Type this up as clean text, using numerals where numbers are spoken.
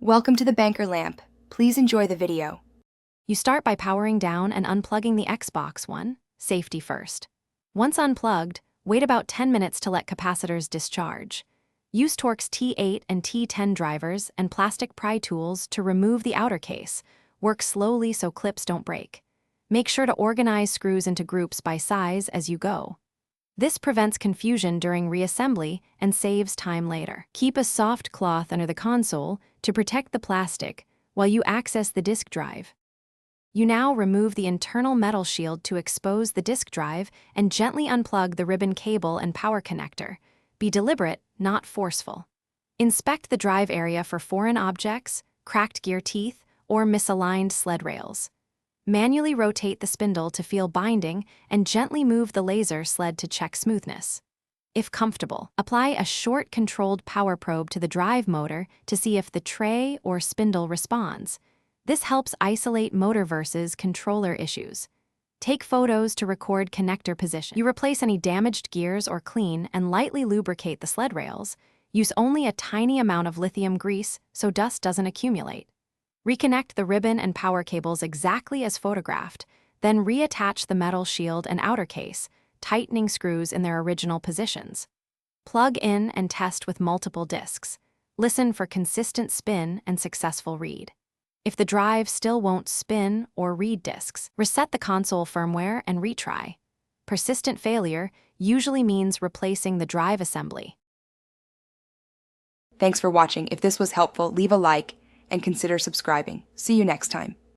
Welcome to the banker lamp. Please enjoy the video. You start by powering down and unplugging the Xbox One, safety first. Once unplugged, wait about 10 minutes to let capacitors discharge. Use Torx T8 and T10 drivers and plastic pry tools to remove the outer case. Work slowly so clips don't break. Make sure to organize screws into groups by size as you go. This prevents confusion during reassembly and saves time later. Keep a soft cloth under the console to protect the plastic while you access the disk drive. You now remove the internal metal shield to expose the disk drive and gently unplug the ribbon cable and power connector. Be deliberate, not forceful. Inspect the drive area for foreign objects, cracked gear teeth, or misaligned sled rails. Manually rotate the spindle to feel binding and gently move the laser sled to check smoothness. If comfortable, apply a short controlled power probe to the drive motor to see if the tray or spindle responds. This helps isolate motor versus controller issues. Take photos to record connector position. You replace any damaged gears or clean and lightly lubricate the sled rails. Use only a tiny amount of lithium grease so dust doesn't accumulate. Reconnect the ribbon and power cables exactly as photographed, then reattach the metal shield and outer case, tightening screws in their original positions. Plug in and test with multiple disks. Listen for consistent spin and successful read. If the drive still won't spin or read disks, reset the console firmware and retry. Persistent failure usually means replacing the drive assembly. Thanks for watching. If this was helpful, leave a like and consider subscribing. See you next time.